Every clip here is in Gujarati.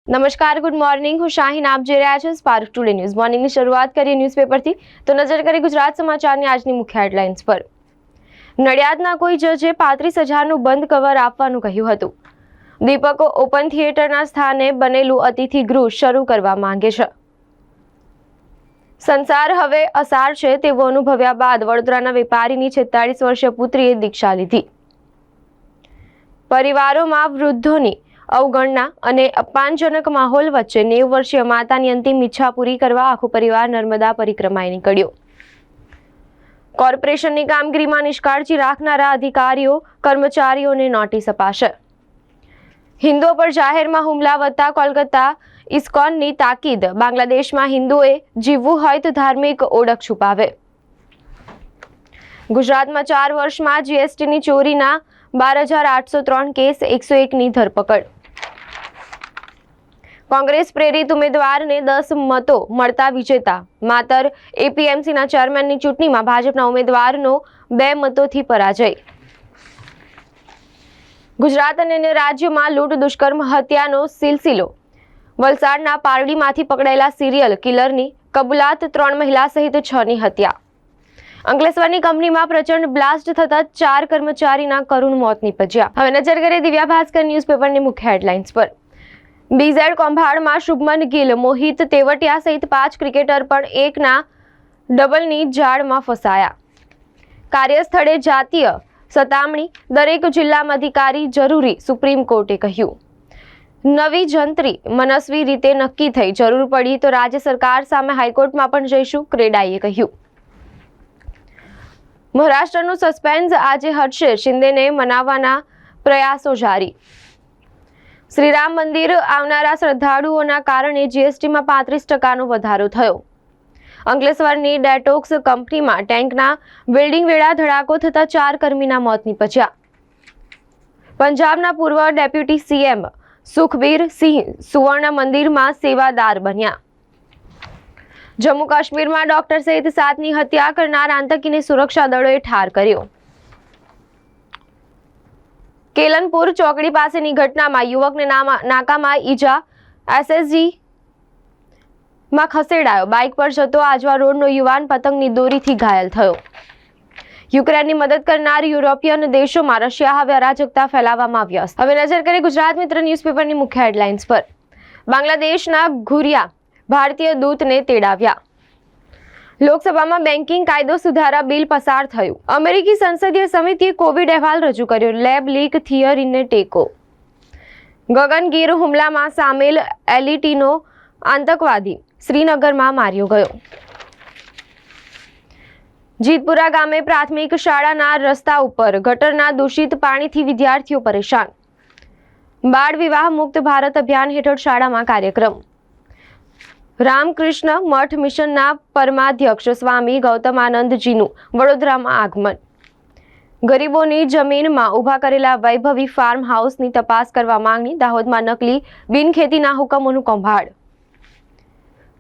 નમસ્કાર, ગુડ મોર્નિંગ. હું શાહીન, આપ જોઈ રહ્યા છો સ્પાર્ક ટુડે ન્યૂઝ. મોર્નિંગની શરૂઆત કરીએ ન્યૂઝપેપરથી. તો નજર કરીએ ગુજરાત સમાચારની આજની મુખ્ય હેડલાઇન્સ પર. નડિયાદના કોઈ જજે 35,000નું બંધ કવર આપવાનું કહ્યું હતું. દીપક ઓપન થિયેટરના સ્થાને બનેલું અતિથિ ગૃહ શરૂ કરવા માંગે છે. સંસાર હવે અસાર છે તેવું અનુભવ્યા બાદ વડોદરાના વેપારીની 46 વર્ષીય પુત્રીએ દીક્ષા લીધી. પરિવારોમાં વૃદ્ધોની અવગણના અને અપમાનજનક માહોલ વચ્ચે 90 વર્ષીય માતાની અંતિમ ઈચ્છા પૂરી કરવા આખો પરિવાર નર્મદા પરિક્રમાએ નીકળ્યો. કોર્પોરેશનની કામગીરીમાં નિષ્કાળજી રાખનારા અધિકારીઓ કર્મચારીઓને નોટિસ અપાશે. હિન્દુઓ પર જાહેરમાં હુમલા વધતા કોલકાતા ઇસ્કોનની તાકીદ. બાંગ્લાદેશમાં હિન્દુઓએ જીવવું હોય તો ધાર્મિક ઓળખ છુપાવે. ગુજરાતમાં 4 વર્ષમાં જીએસટીની ચોરીના 12,803 કેસ, 101ની ધરપકડ. કોંગ્રેસ પ્રેરિત ઉમેદવારને 10 મતો મળતા વિજેતા. માતર એપીએમસીના ચેરમેનની ચૂંટણીમાં ભાજપના ઉમેદવારનો 2 મતોથી પરાજય. ગુજરાત અને અન્ય રાજ્યોમાં લૂંટ, દુષ્કર્મ, હત્યાનો સિલસિલો. વલસાડના પારડીમાંથી પકડાયેલા સિરિયલ કિલરની કબૂલાત. 3 મહિલા સહિત 6ની હત્યા. અંકલેશ્વરની કંપનીમાં પ્રચંડ બ્લાસ્ટ થતા 4 કર્મચારીના કરુણ મોત નીપજ્યા. હવે નજર કરીએ દિવ્યા ભાસ્કર ન્યૂઝપેપરની મુખ્ય હેડલાઇન્સ પર. બીઝેડ કૌભાંડમાં શુભમન ગિલ, મોહિત તેવટિયા સહિત 5 ક્રિકેટર પણ એકના ડબલની જાળમાં ફસાયા. કાર્યસ્થળે જાતીય સતામણી, દરેક જિલ્લામાં અધિકારી જરૂરી, સુપ્રીમ કોર્ટે કહ્યું. નવી જંત્રી મનસ્વી રીતે નક્કી થઈ, જરૂર પડી તો રાજ્ય સરકાર સામે હાઈકોર્ટમાં પણ જઈશું, ક્રેડાઈએ કહ્યું. મહારાષ્ટ્રનું સસ્પેન્સ આજે હટશે, શિંદેને મનાવવાના પ્રયાસો જારી. શ્રીરામ મંદિર આવનારા શ્રદ્ધાળુઓના કારણે જીએસટીમાં 35% વધારો થયો. અંકલેશ્વરની ડેટોક્સ કંપનીમાં ટેન્કના વેલ્ડિંગ વેળા ધડાકો થતા 4 કર્મીના મોત નીપજ્યા. પંજાબના પૂર્વ ડેપ્યુટી સીએમ સુખબીર સિંહ સુવર્ણ મંદિરમાં સેવાદાર બન્યા. જમ્મુ કાશ્મીરમાં ડોક્ટર સહિત 7ની હત્યા કરનાર આતંકીને સુરક્ષા દળોએ ઠાર કર્યો. કેલનપુર ચોકડી પાસેની ઘટનામાં યુવકને નાકામાં ઈજા, એસએસજી માં ખસેડાયો. બાઇક પર જતો આજવા રોડનો યુવાન પતંગની દોરીથી ઘાયલ થયો. યુક્રેનની મદદ કરનાર યુરોપિયન દેશોમાં રશિયા હવે અરાજકતા ફેલાવવામાં વ્યસ્ત. હવે નજર કરીએ ગુજરાત મિત્ર ન્યૂઝપેપરની મુખ્ય હેડલાઇન્સ પર. બાંગ્લાદેશના ઘુરિયા ભારતીય દૂતને તેડાવ્યા. લોકસભામાં બેન્કિંગ કાયદો સુધારા બિલ પસાર થયું. અમેરિકી સંસદીય સમિતિએ કોવિડ અહેવાલ રજૂ કર્યો. લેબ લીક થિયરીને ટેકો. ગગનગીર હુમલામાં સામેલ એલટીનો આતંકવાદી શ્રીનગરમાં માર્યો ગયો. જીતપુરા ગામે પ્રાથમિક શાળાના રસ્તા ઉપર ગટરના દૂષિત પાણીથી વિદ્યાર્થીઓ પરેશાન. બાળ વિવાહ મુક્ત ભારત અભિયાન હેઠળ શાળામાં કાર્યક્રમ. રામકૃષ્ણ મઠ મિશનના પરમાધ્યક્ષ સ્વામી ગૌતમાનંદજીનું વડોદરામાં આગમન. ગરીબોની જમીનમાં ઊભા કરેલા વૈભવી ફાર્મ હાઉસની તપાસ કરવા માંગણી. દાહોદમાં નકલી બિનખેતીના હુકમોનું કૌભાંડ.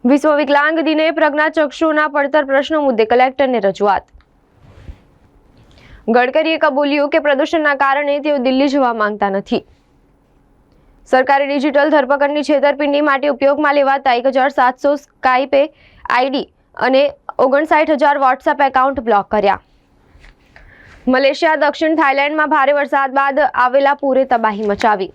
વિશ્વ વિકલાંગ દિને પ્રજ્ઞાચક્ષુના પડતર પ્રશ્નો મુદ્દે કલેક્ટરને રજૂઆત. ગડકરીએ કબૂલ્યું કે પ્રદૂષણના કારણે તેઓ દિલ્હી જવા માંગતા નથી. સરકારી ડિજિટલ ધરપકડની છેતરપિંડી માટે ઉપયોગમાં લેવાતા 1,700 સ્કાઇપ આઈડી અને 59,000 વોટ્સએપ એકાઉન્ટ બ્લોક કર્યા. મલેશિયા દક્ષિણ થાઇલેન્ડમાં ભારે વરસાદ બાદ આવેલા પૂરે તબાહી મચાવી.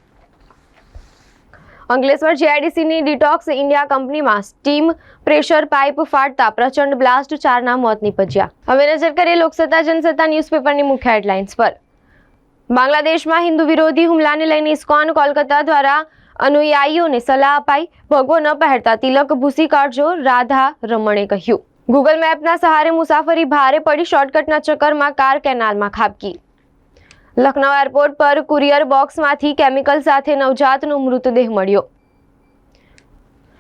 અંકલેશ્વર જીઆઈડીસીની ડિટોક્સ ઇન્ડિયા કંપનીમાં સ્ટીમ પ્રેશર પાઇપ ફાટતા પ્રચંડ બ્લાસ્ટ, 4ના મોત નીપજ્યા. હવે નજર કરીએ લોકસત્તા જનસત્તા ન્યૂઝપેપરની મુખ્ય હેડલાઇન્સ પર. બાંગ્લાદેશમાં હિન્દુ વિરોધી હુમલાને લઈને ઇસ્કોન કોલકાતા દ્વારા અનુયાયીઓને સલાહ અપાઈ. ભગવો ન પહેરતા તિલક ભૂસી કાઢજો, રાધા રમણે કહ્યું. ગૂગલ મેપના સહારે મુસાફરી ભારે પડી, શોર્ટકટના ચક્કરમાં કાર કેનાલમાં ખાબકી. લખનઉ એરપોર્ટ પર કુરિયર બોક્સમાંથી કેમિકલ સાથે નવજાતનો મૃતદેહ મળ્યો.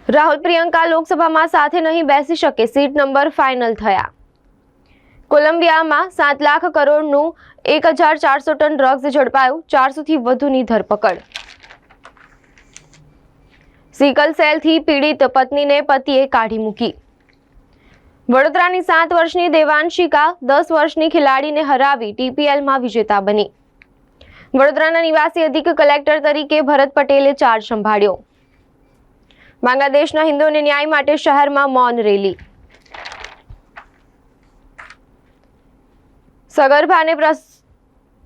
રાહુલ પ્રિયંકા લોકસભામાં સાથે નહીં બેસી શકે, સીટ નંબર ફાઇનલ થયા. કોલંબિયામાં 7 લાખ કરોડનું 1,400 ટન ડ્રગ્સ ઝડપાયું, 400થી વધુની ધરપકડ. સિકલ સેલથી પીડિત પત્નીને પતિએ કાઢી મૂકી. વડોદરાની 7 વર્ષની દેવાંશિકા 10 વર્ષની ખેલાડીને હરાવી ટીપીએલમાં વિજેતા બની. વડોદરાના નિવાસી અધિક કલેક્ટર તરીકે ભરત પટેલે ચાર્જ સંભાળ્યો. બાંગ્લાદેશના હિન્દુઓને ન્યાય માટે શહેરમાં મૌન રેલી. સગર્ભાને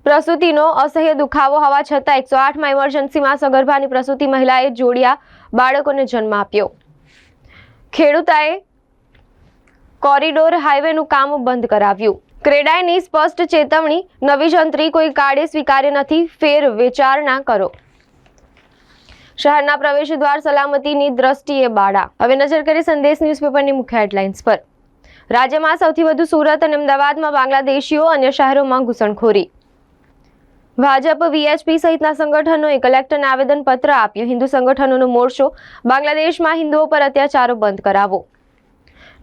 પ્રસૂતિનો અસહ્ય દુખાવો હોવા છતાં 108માં ઇમરજન્સીમાં સગર્ભાની પ્રસૂતિ મહિલાએ જોડિયા બાળકોને જન્મ આપ્યો. ખેડૂતાએ કોરિડોર હાઈવેનું કામ બંધ કરાવ્યું. ક્રેડાઈની સ્પષ્ટ ચેતવણી, નવી જંત્રી કોઈ કાળે સ્વીકાર્ય નથી, ફેર વિચારણા કરો. શહેરના પ્રવેશ દ્વાર સલામતીની દ્રષ્ટિએ બાળા. હવે નજર કરી સંદેશ ન્યૂઝપેપરની મુખ્ય હેડલાઇન્સ પર. રાજ્યમાં સૌથી વધુ સુરત અને અમદાવાદમાં બાંગ્લાદેશીઓ, અન્ય શહેરોમાં ઘૂસણખોરી. ભાજપ, વીએચપી સહિતના સંગઠનોએ કલેક્ટરને આવેદનપત્ર આપ્યું. હિન્દુ સંગઠનોનો મોરચો, બાંગ્લાદેશમાં હિન્દુઓ પર અત્યાચારો બંધ કરાવો.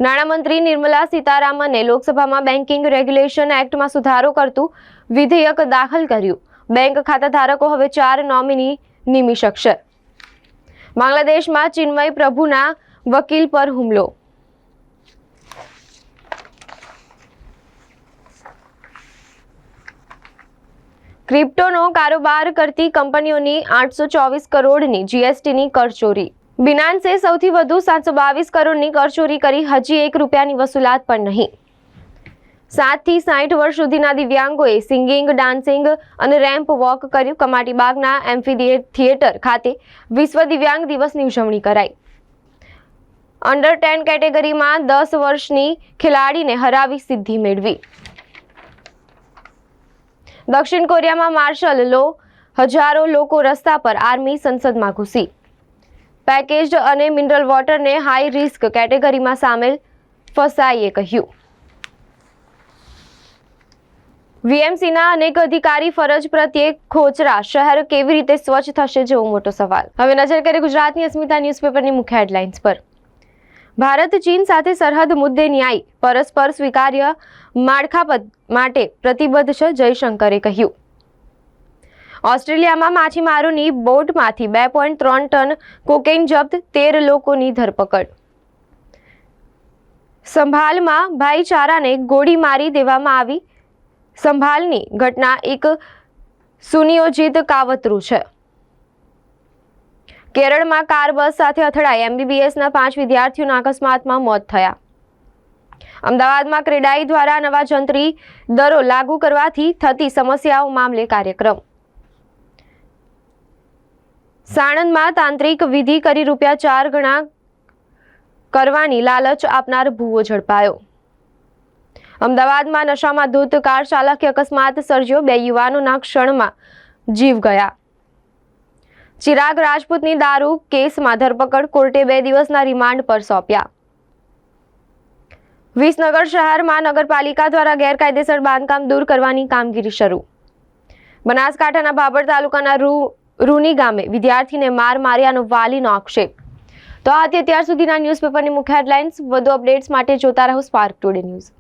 નાણામંત્રી નિર્મલા સીતારામને લોકસભામાં બેન્કિંગ રેગ્યુલેશન એક્ટમાં સુધારો કરતું વિધેયક દાખલ કર્યું. બેંક ખાતાધારકો હવે 4 નોમિની નિમી શકશે. બાંગ્લાદેશમાં ચિન્મય પ્રભુના વકીલ પર હુમલો. ક્રિપ્ટોનો કારોબાર કરતી કંપનીઓની 824 કરોડની જીએસટીની કરચોરી. બિનાન્સે સૌથી વધુ 722 કરોડની કરચોરી કરી, હજી ₹1ની વસૂલાત પણ નહીં. 7 થી 60 વર્ષ સુધીના દિવ્યાંગોએ સિંગિંગ, ડાન્સિંગ અને રેમ્પ વોક કર્યું. કમાટીબાગના એમ્ફી થિયેટર ખાતે વિશ્વ દિવ્યાંગ દિવસની ઉજવણી કરાઈ. અંડર 10 કેટેગરીમાં 10 વર્ષની ખેલાડીને હરાવી સિદ્ધિ મેળવી. દક્ષિણ કોરિયામાં માર્શલ લો, હજારો લોકો રસ્તા પર, આર્મી સંસદમાં ઘૂસી. પેકેજ્ડ અને મિનરલ વોટરને હાઈ રિસ્ક કેટેગરીમાં સામેલ, ફસાઈએ કહ્યું. વીએમસીના અનેક અધિકારી ફરજ પ્રત્યે ખોચરા, શહેર કેવી રીતે સ્વચ્છ થશે જેવો મોટો સવાલ. હવે નજર કરીએ ગુજરાતની અસ્મિતા ન્યૂઝપેપરની મુખ્ય હેડલાઇન્સ પર. ભારત ચીન સાથે સરહદ મુદ્દે ન્યાય, પરસ્પર સ્વીકાર્ય માળખા માટે પ્રતિબદ્ધ છે, જયશંકરે કહ્યું. ઓસ્ટ્રેલિયામાં માછીમારોની બોટમાંથી 2.3 ટન કોકેઇન જપ્ત, 13 લોકોની ધરપકડ. સંભાલમાં ભાઈચારાને ગોળી મારી દેવામાં આવી. સંભાલની ઘટના એક સુનિયોજિત કાવતરું છે. કેરળમાં કાર બસ સાથે અથડાઈ, એમબીબીએસના 5 વિદ્યાર્થીઓના અકસ્માતમાં મોત થયા. અમદાવાદમાં ક્રેડાઈ દ્વારા નવા જંત્રી દરો લાગુ કરવાથી થતી સમસ્યાઓ મામલે કાર્યક્રમ. સાણંદમાં તાંત્રિક વિધિ કરી ₹4 ગણા કરવાની લાલચ આપનાર ભૂવો ઝડપાયો. અમદાવાદમાં નશામાં ધૂત કાર ચાલકે અકસ્માત સર્જ્યો, 2 યુવાનોના ક્ષણમાં જીવ ગયા. ચિરાગ રાજપૂતની દારૂ કેસમાં ધરપકડ, કોર્ટે 2 દિવસના રિમાન્ડ પર સોંપ્યા. વિસનગર શહેરમાં નગરપાલિકા દ્વારા ગેરકાયદેસર બાંધકામ દૂર કરવાની કામગીરી શરૂ. બનાસકાંઠાના બાબર તાલુકાના રૂની ગામે વિદ્યાર્થીને માર્યાનો વાલીનો આક્ષેપ. તો આ હતી અત્યાર સુધીના ન્યૂઝપેપરની મુખ્ય હેડલાઇન્સ. વધુ અપડેટ્સ માટે જોતા રહો સ્પાર્ક ટુડે ન્યૂઝ.